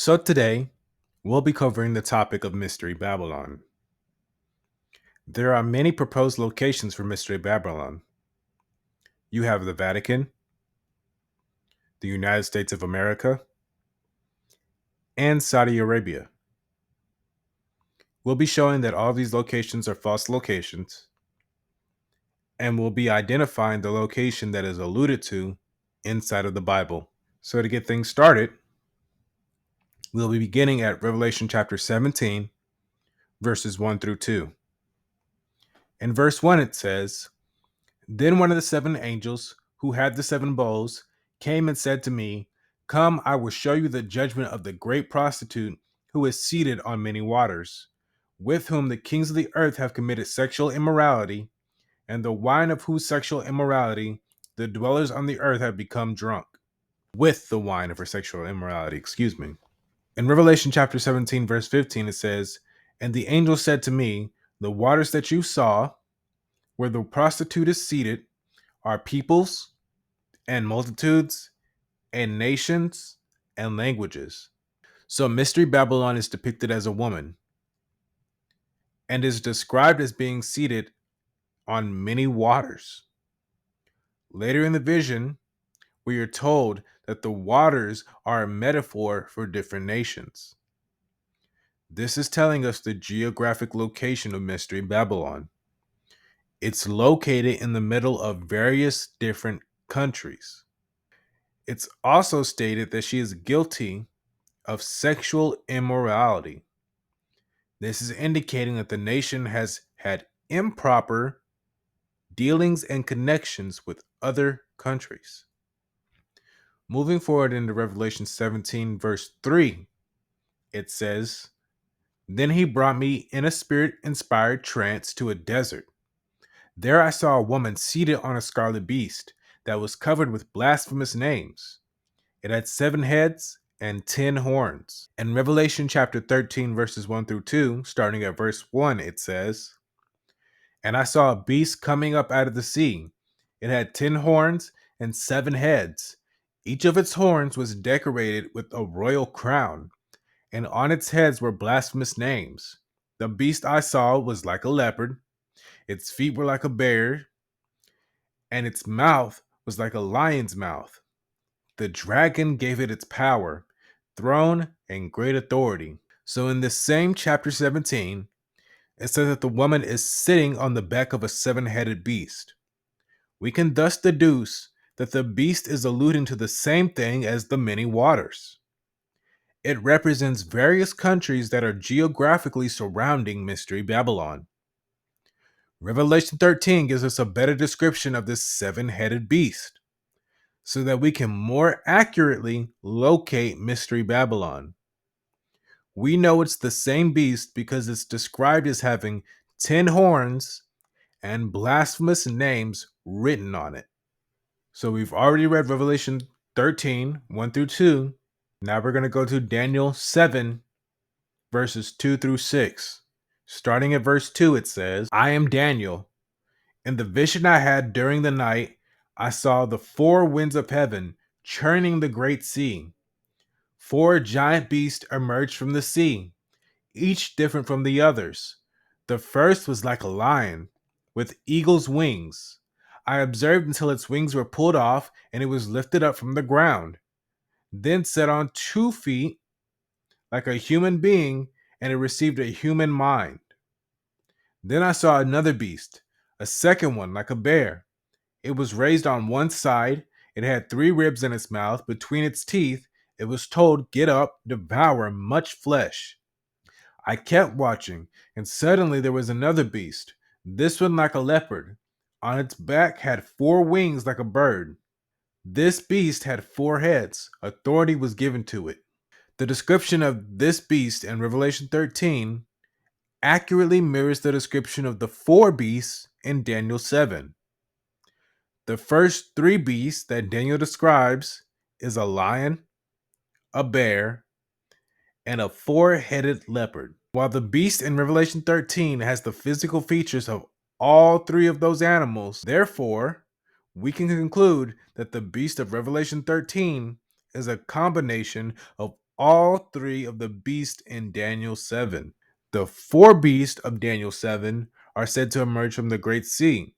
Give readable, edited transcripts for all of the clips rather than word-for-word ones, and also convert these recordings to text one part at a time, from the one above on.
So today, we'll be covering the topic of Mystery Babylon. There are many proposed locations for Mystery Babylon. You have the Vatican, the United States of America, and Saudi Arabia. We'll be showing that all these locations are false locations, and we'll be identifying the location that is alluded to inside of the Bible. So to get things started, we'll be beginning at Revelation chapter 17, verses 1 through 2. In verse 1 it says, "Then one of the seven angels who had the seven bowls came and said to me, 'Come, I will show you the judgment of the great prostitute who is seated on many waters, with whom the kings of the earth have committed sexual immorality, and the wine of whose sexual immorality the dwellers on the earth have become drunk.'" With the wine of her sexual immorality, excuse me. In Revelation chapter 17, verse 15, it says, "And the angel said to me, the waters that you saw, where the prostitute is seated, are peoples and multitudes and nations and languages." So Mystery Babylon is depicted as a woman and is described as being seated on many waters. Later in the vision, we are told that the waters are a metaphor for different nations. This is telling us the geographic location of Mystery Babylon. It's located in the middle of various different countries. It's also stated that she is guilty of sexual immorality. This is indicating that the nation has had improper dealings and connections with other countries. Moving forward into Revelation 17, verse 3, it says, "Then he brought me in a spirit-inspired trance to a desert. There I saw a woman seated on a scarlet beast that was covered with blasphemous names. It had 7 heads and 10 horns." In Revelation chapter 13, verses 1 through 2, starting at verse 1, it says, "And I saw a beast coming up out of the sea. It had 10 horns and 7 heads. Each of its horns was decorated with a royal crown, and on its heads were blasphemous names. The beast I saw was like a leopard, its feet were like a bear, and its mouth was like a lion's mouth. The dragon gave it its power, throne, and great authority." So in this same chapter 17, it says that the woman is sitting on the back of a 7-headed beast. We can thus deduce that the beast is alluding to the same thing as the many waters. It represents various countries that are geographically surrounding Mystery Babylon. Revelation 13 gives us a better description of this 7-headed beast, so that we can more accurately locate Mystery Babylon. We know it's the same beast because it's described as having 10 horns and blasphemous names written on it. So we've already read Revelation 13, 1 through 2. Now we're going to go to Daniel 7, verses 2 through 6. Starting at verse 2, it says, "I am Daniel. In the vision I had during the night, I saw the 4 winds of heaven churning the great sea. 4 giant beasts emerged from the sea, each different from the others. The first was like a lion, with eagle's wings. I observed until its wings were pulled off and it was lifted up from the ground, then set on 2 feet like a human being, and it received a human mind. Then I saw another beast, a second one like a bear. It was raised on one side. It had 3 ribs in its mouth. Between its teeth, it was told, 'Get up, devour much flesh.' I kept watching, and suddenly there was another beast, this one like a leopard. On its back had 4 wings like a bird. This beast had 4 heads. Authority was given to it." The description of this beast in Revelation 13 accurately mirrors the description of the 4 beasts in Daniel 7. The first 3 beasts that Daniel describes is a lion, a bear, and a 4-headed leopard. While the beast in Revelation 13 has the physical features of all 3 of those animals, therefore, we can conclude that the beast of Revelation 13 is a combination of all three of the beasts in Daniel 7. The four beasts of Daniel 7 are said to emerge from the Great Sea,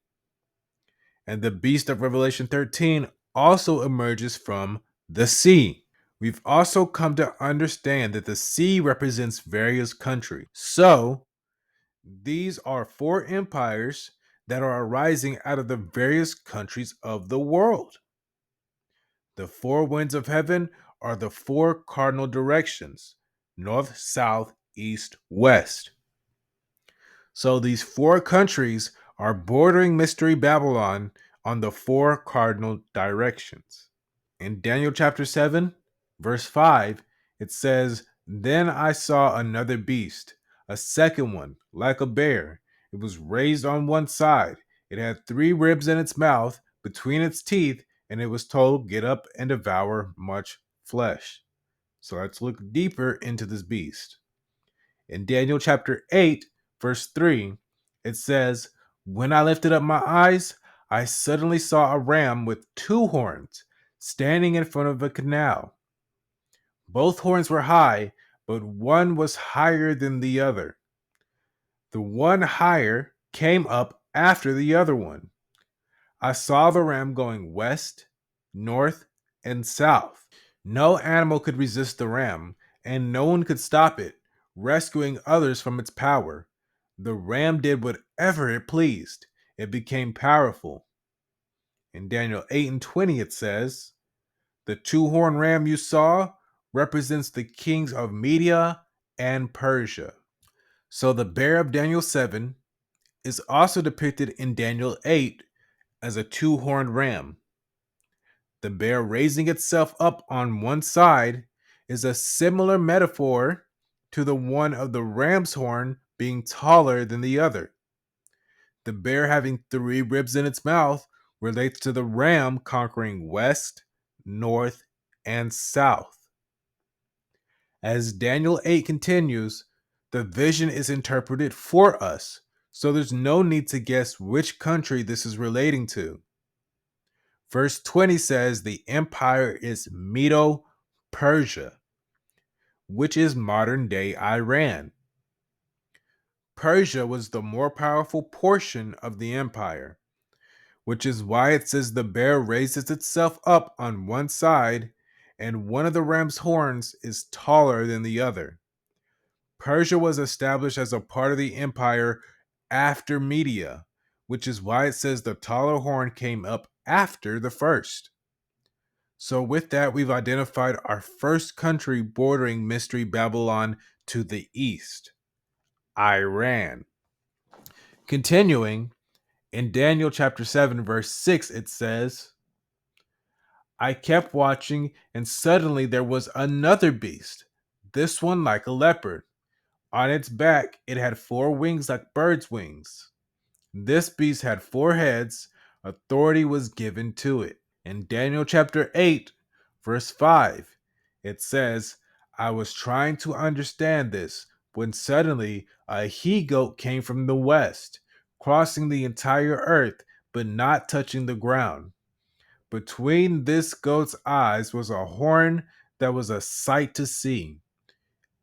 and the beast of Revelation 13 also emerges from the sea. We've also come to understand that the sea represents various countries. So, these are four empires that are arising out of the various countries of the world. The four winds of heaven are the four cardinal directions: north, south, east, west. So these four countries are bordering Mystery Babylon on the four cardinal directions. In Daniel chapter 7, verse 5, it says, "Then I saw another beast, a second one, like a bear. It was raised on one side. It had three ribs in its mouth between its teeth, and it was told, 'Get up and devour much flesh.'" So let's look deeper into this beast. In Daniel chapter 8, verse 3, it says, "When I lifted up my eyes, I suddenly saw a ram with two horns standing in front of a canal. Both horns were high, but one was higher than the other. The one higher came up after the other one. I saw the ram going west, north, and south. No animal could resist the ram, and no one could stop it, rescuing others from its power. The ram did whatever it pleased. It became powerful." In Daniel 8 and 20, it says, "The two-horned ram you saw represents the kings of Media and Persia." So the bear of Daniel 7 is also depicted in Daniel 8 as a two-horned ram. The bear raising itself up on one side is a similar metaphor to the one of the ram's horn being taller than the other. The bear having three ribs in its mouth relates to the ram conquering west, north, and south. As Daniel 8 continues, the vision is interpreted for us, so there's no need to guess which country this is relating to. Verse 20 says the empire is Medo-Persia, which is modern day Iran. Persia was the more powerful portion of the empire, which is why it says the bear raises itself up on one side and one of the ram's horns is taller than the other. Persia was established as a part of the empire after Media, which is why it says the taller horn came up after the first. So with that, we've identified our first country bordering Mystery Babylon to the east, Iran. Continuing, in Daniel chapter 7, verse 6, it says, "I kept watching, and suddenly there was another beast, this one like a leopard. On its back it had four wings like birds' wings. This beast had four heads. Authority was given to it." In Daniel chapter 8, verse 5, it says, "I was trying to understand this when suddenly a he goat came from the west, crossing the entire earth but not touching the ground. Between this goat's eyes was a horn that was a sight to see."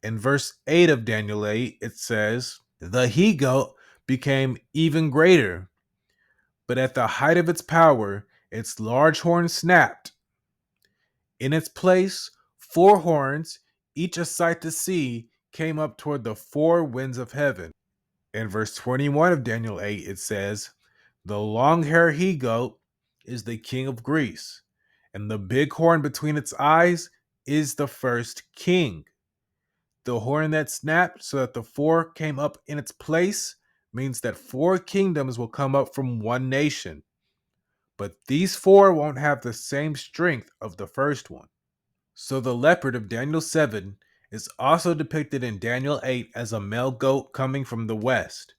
In verse 8 of Daniel 8, it says, "The he goat became even greater, but at the height of its power, its large horn snapped. In its place, four horns, each a sight to see, came up toward the four winds of heaven." In verse 21 of Daniel 8, it says, "The long hair he goat is the king of Greece, and the big horn between its eyes is the first king. The horn that snapped so that the four came up in its place means that four kingdoms will come up from one nation. But these four won't have the same strength of the first one." So the leopard of Daniel 7 is also depicted in Daniel 8 as a male goat coming from the west.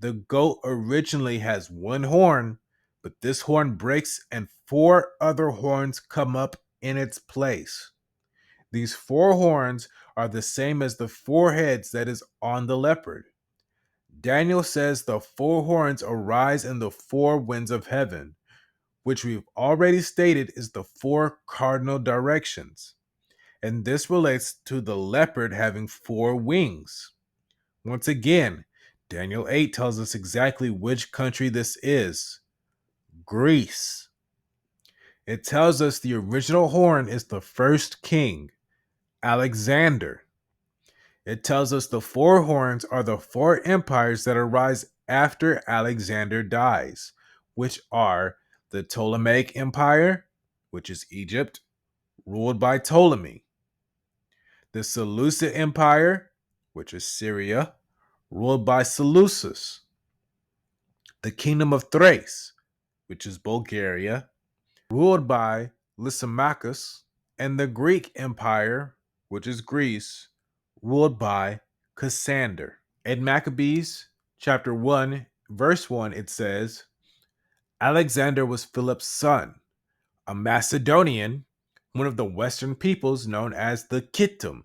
The goat originally has one horn, but this horn breaks and four other horns come up in its place. These four horns are the same as the four heads that is on the leopard. Daniel says the four horns arise in the four winds of heaven, which we've already stated is the four cardinal directions. And this relates to the leopard having 4 wings. Once again, Daniel 8 tells us exactly which country this is: Greece. It tells us the original horn is the first king, Alexander. It tells us the 4 horns are the 4 empires that arise after Alexander dies, which are the Ptolemaic Empire, which is Egypt, ruled by Ptolemy; the Seleucid Empire, which is Syria, ruled by Seleucus; the Kingdom of Thrace, which is Bulgaria, ruled by Lysimachus; and the Greek Empire, which is Greece, ruled by Cassander. In Maccabees, chapter 1, verse 1, it says, Alexander was Philip's son, a Macedonian, one of the Western peoples known as the Kittim.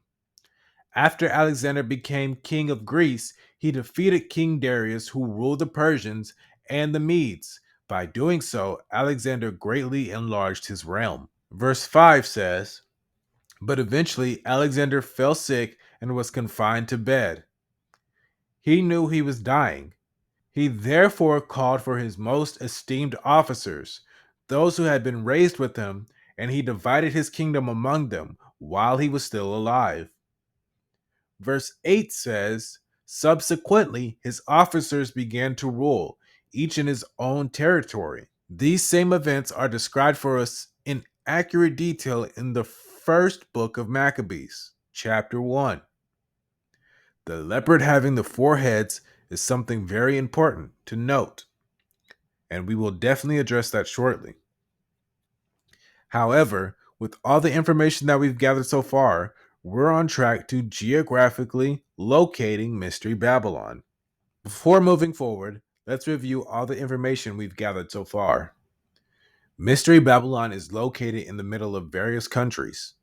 After Alexander became king of Greece, he defeated King Darius, who ruled the Persians and the Medes. By doing so, Alexander greatly enlarged his realm. Verse 5 says, but eventually Alexander fell sick and was confined to bed. He knew he was dying. He therefore called for his most esteemed officers, those who had been raised with him, and he divided his kingdom among them while he was still alive. Verse 8 says, subsequently, his officers began to rule, each in his own territory. These same events are described for us in accurate detail in the first book of Maccabees, chapter 1. The leopard having the 4 heads is something very important to note, and we will definitely address that shortly. However, with all the information that we've gathered so far, we're on track to geographically locating Mystery Babylon. Before moving forward, let's review all the information we've gathered so far. Mystery Babylon is located in the middle of various countries,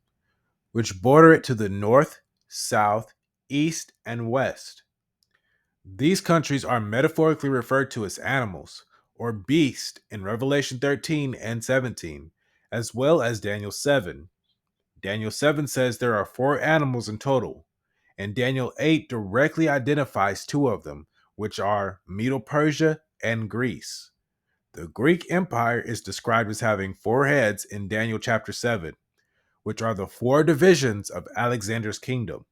which border it to the north, south, east, and west. These countries are metaphorically referred to as animals, or beast, in Revelation 13 and 17, as well as Daniel 7. Daniel 7 says there are 4 animals in total, and Daniel 8 directly identifies 2 of them, which are Medo-Persia and Greece. The Greek Empire is described as having 4 heads in Daniel chapter 7, which are the 4 divisions of Alexander's kingdom.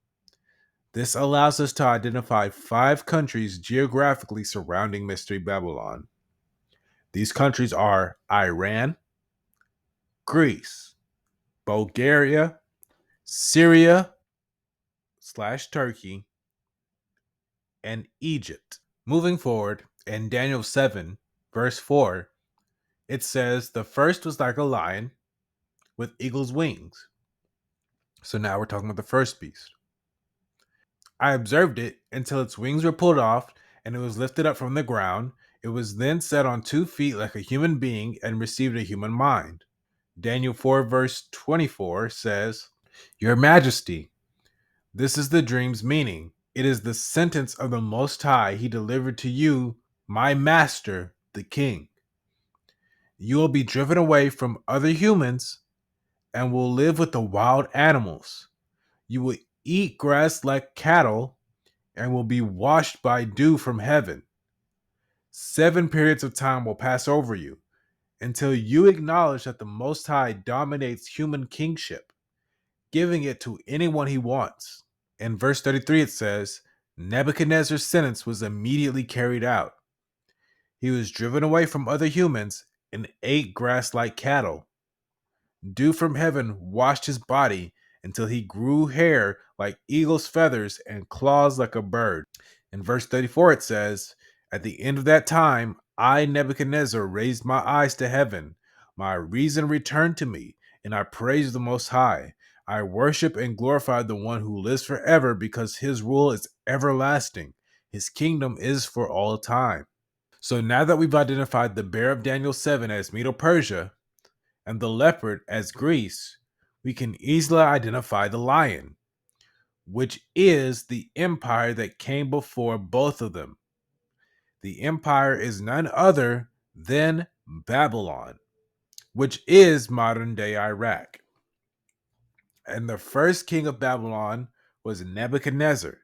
This allows us to identify 5 countries geographically surrounding Mystery Babylon. These countries are Iran, Greece, Bulgaria, Syria / Turkey, and Egypt. Moving forward, in Daniel 7, verse 4, it says, the first was like a lion with eagle's wings. So now we're talking about the first beast. I observed it until its wings were pulled off and it was lifted up from the ground. It was then set on 2 feet like a human being and received a human mind. Daniel 4 verse 24 says, Your Majesty, this is the dream's meaning. It is the sentence of the Most High he delivered to you, my master, the king. You will be driven away from other humans and will live with the wild animals. You will eat grass like cattle and will be washed by dew from heaven. 7 periods of time will pass over you until you acknowledge that the Most High dominates human kingship, giving it to anyone he wants. In verse 33 it says, Nebuchadnezzar's sentence was immediately carried out. He was driven away from other humans and ate grass like cattle. Dew from heaven washed his body until he grew hair like eagle's feathers and claws like a bird. In verse 34 it says, At the end of that time, I, Nebuchadnezzar, raised my eyes to heaven. My reason returned to me, and I praised the Most High. I worship and glorify the one who lives forever because his rule is everlasting. His kingdom is for all time. So now that we've identified the bear of Daniel 7 as Medo-Persia and the leopard as Greece, we can easily identify the lion, which is the empire that came before both of them. The empire is none other than Babylon, which is modern-day Iraq. And the first king of Babylon was Nebuchadnezzar.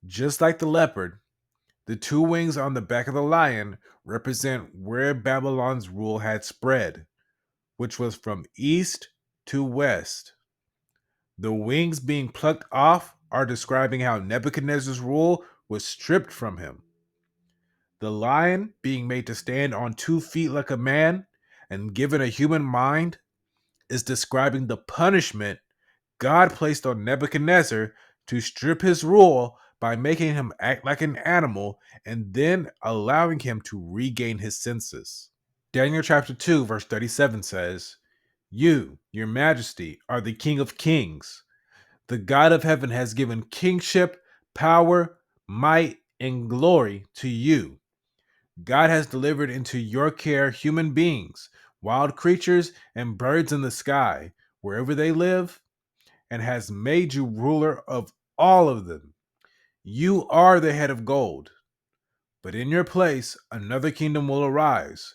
Just like the leopard, the two wings on the back of the lion represent where Babylon's rule had spread, which was from east to west. The wings being plucked off are describing how Nebuchadnezzar's rule was stripped from him. The lion being made to stand on 2 feet like a man and given a human mind is describing the punishment God placed on Nebuchadnezzar to strip his rule by making him act like an animal and then allowing him to regain his senses. Daniel chapter 2 verse 37 says, "You, your majesty, are the king of kings. The God of heaven has given kingship, power, might, and glory to you. God has delivered into your care human beings, wild creatures, and birds in the sky, wherever they live, and has made you ruler of all of them. You are the head of gold, but in your place another kingdom will arise,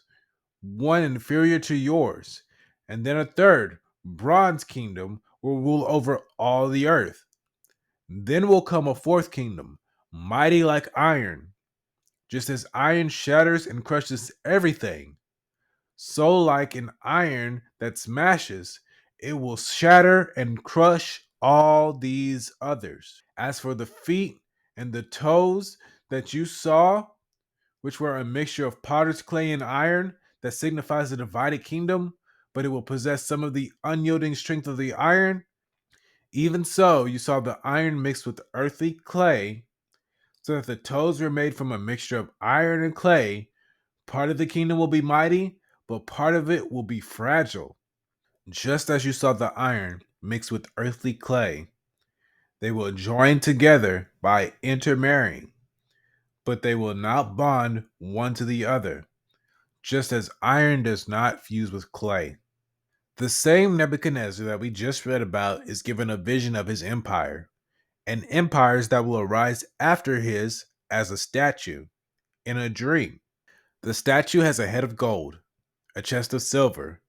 one inferior to yours, and then a third, bronze kingdom will rule over all the earth. Then will come a fourth kingdom, mighty like iron. Just as iron shatters and crushes everything, so like an iron that smashes, it will shatter and crush all these others. As for the feet and the toes that you saw, which were a mixture of potter's clay and iron, that signifies the divided kingdom, but it will possess some of the unyielding strength of the iron. Even so, you saw the iron mixed with earthly clay, so that the toes were made from a mixture of iron and clay. Part of the kingdom will be mighty, but part of it will be fragile. Just as you saw the iron mixed with earthly clay, they will join together by intermarrying, but they will not bond one to the other, just as iron does not fuse with clay. The same Nebuchadnezzar that we just read about is given a vision of his empire, and empires that will arise after his as a statue in a dream. The statue has a head of gold, a chest of silver,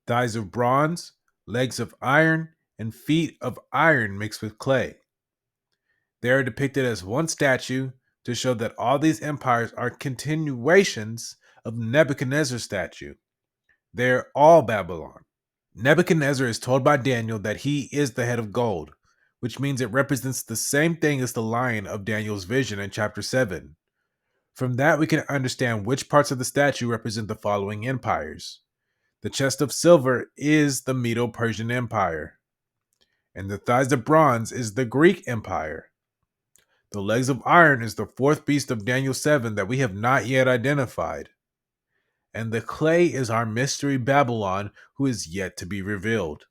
thighs of bronze, legs of iron, and feet of iron mixed with clay. They are depicted as one statue to show that all these empires are continuations of Nebuchadnezzar's statue. They are all Babylon. Nebuchadnezzar is told by Daniel that he is the head of gold, which means it represents the same thing as the lion of Daniel's vision in chapter 7. From that, we can understand which parts of the statue represent the following empires. The chest of silver is the Medo-Persian Empire, and the thighs of bronze is the Greek Empire. The legs of iron is the fourth beast of Daniel 7 that we have not yet identified. And the clay is our mystery Babylon, who is yet to be revealed.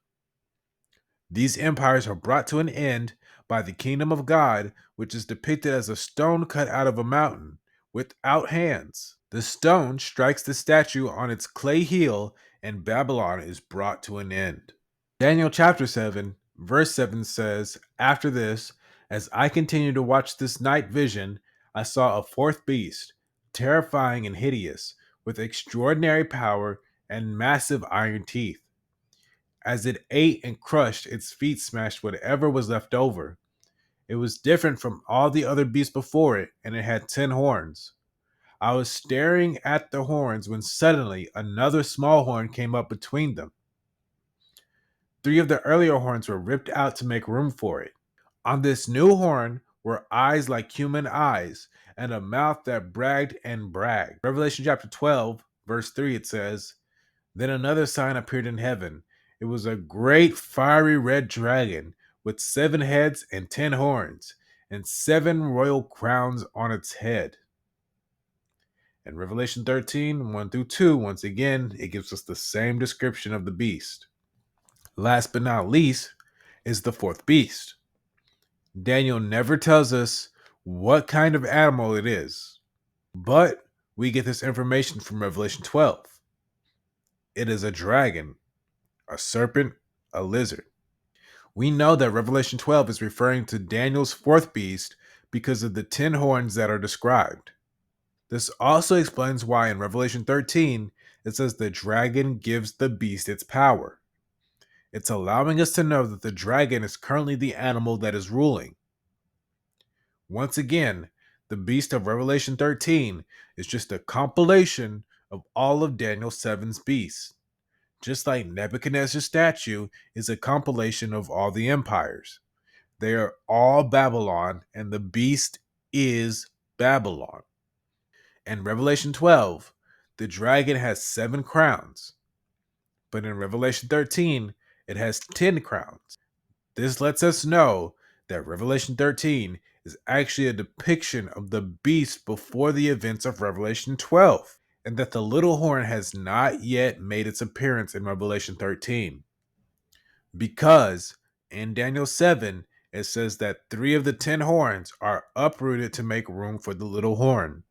These empires are brought to an end by the kingdom of God, which is depicted as a stone cut out of a mountain, without hands. The stone strikes the statue on its clay heel, and Babylon is brought to an end. Daniel chapter 7, verse 7 says, "After this, as I continued to watch this night vision, I saw a fourth beast, terrifying and hideous, with extraordinary power and massive iron teeth. As it ate and crushed, its feet smashed whatever was left over. It was different from all the other beasts before it, and it had 10 horns. I was staring at the horns when suddenly another small horn came up between them. 3 of the earlier horns were ripped out to make room for it. On this new horn were eyes like human eyes, and a mouth that bragged and bragged." Revelation chapter 12, verse 3, it says, "Then another sign appeared in heaven. It was a great fiery red dragon with 7 heads and 10 horns, and 7 royal crowns on its head." In Revelation 13, 1 through 2, once again, it gives us the same description of the beast. Last but not least is the fourth beast. Daniel never tells us what kind of animal it is, but we get this information from Revelation 12. It is a dragon, a serpent, a lizard. We know that Revelation 12 is referring to Daniel's fourth beast because of the 10 horns that are described. This also explains why in Revelation 13 it says the dragon gives the beast its power. It's allowing us to know that the dragon is currently the animal that is ruling. Once again, the beast of Revelation 13 is just a compilation of all of Daniel 7's beasts, just like Nebuchadnezzar's statue is a compilation of all the empires. They are all Babylon, and the beast is Babylon. In Revelation 12, the dragon has 7 crowns, but in Revelation 13, it has 10 crowns. This lets us know that Revelation 13 is actually a depiction of the beast before the events of Revelation 12, and that the little horn has not yet made its appearance in Revelation 13. Because in Daniel 7, it says that 3 of the 10 horns are uprooted to make room for the little horn.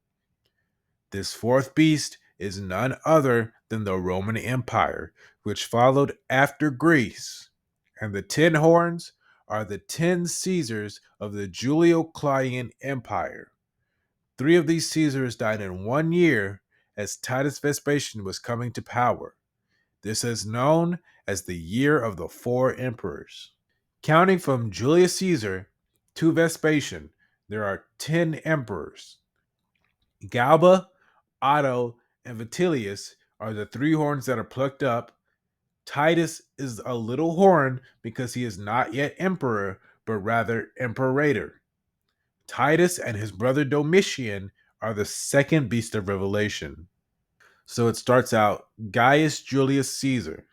This fourth beast is none other than the Roman Empire, which followed after Greece. And the 10 horns are the 10 Caesars of the Julio-Claudian Empire. 3 of these Caesars died in 1 year as Titus Vespasian was coming to power. This is known as the Year of the 4 Emperors. Counting from Julius Caesar to Vespasian, there are 10 emperors. Galba, Otto, and Vitellius are the 3 horns that are plucked up. Titus is a little horn because he is not yet emperor, but rather imperator. Titus and his brother Domitian are the second beast of Revelation. So it starts out Gaius Julius Caesar,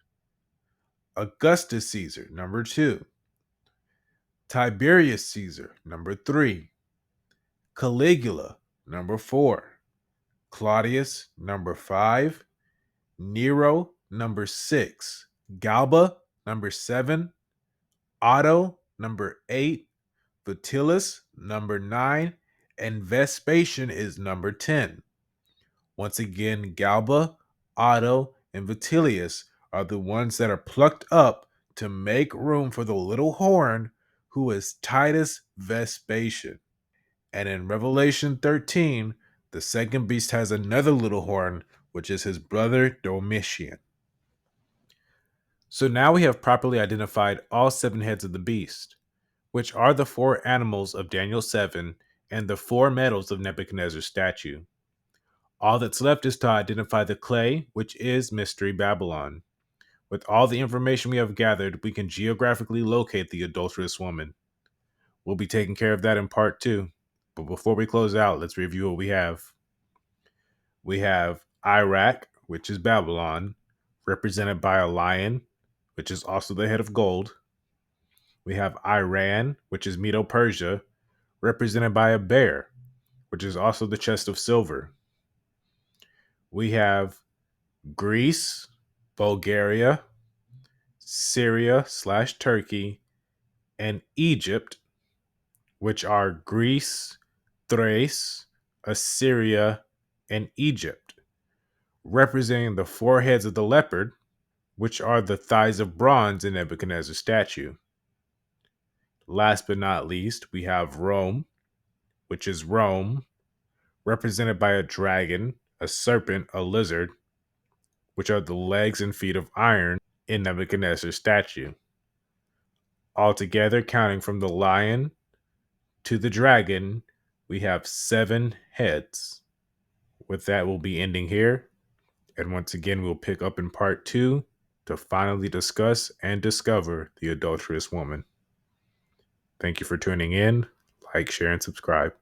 Augustus Caesar, number 2, Tiberius Caesar, number 3, Caligula, number 4, Claudius, number 5, Nero, number 6, Galba, number 7, Otto, number 8, Vitellius, number 9, and Vespasian is number 10. Once again, Galba, Otto, and Vitellius are the ones that are plucked up to make room for the little horn who is Titus Vespasian. And in Revelation 13, the second beast has another little horn, which is his brother Domitian. So now we have properly identified all 7 heads of the beast, which are the 4 animals of Daniel 7 and the 4 metals of Nebuchadnezzar's statue. All that's left is to identify the clay, which is Mystery Babylon. With all the information we have gathered, we can geographically locate the adulterous woman. We'll be taking care of that in part 2. But before we close out, let's review what we have. We have Iraq, which is Babylon, represented by a lion, which is also the head of gold. We have Iran, which is Medo-Persia, represented by a bear, which is also the chest of silver. We have Greece, Bulgaria, Syria/Turkey, and Egypt, which are Greece, Thrace, Assyria, and Egypt, representing the 4 heads of the leopard, which are the thighs of bronze in Nebuchadnezzar's statue. Last but not least, we have Rome, which is Rome, represented by a dragon, a serpent, a lizard, which are the legs and feet of iron in Nebuchadnezzar's statue. Altogether, counting from the lion to the dragon, we have 7 heads. With that, we'll be ending here. And once again, we'll pick up in part 2 to finally discuss and discover the adulterous woman. Thank you for tuning in. Like, share, and subscribe.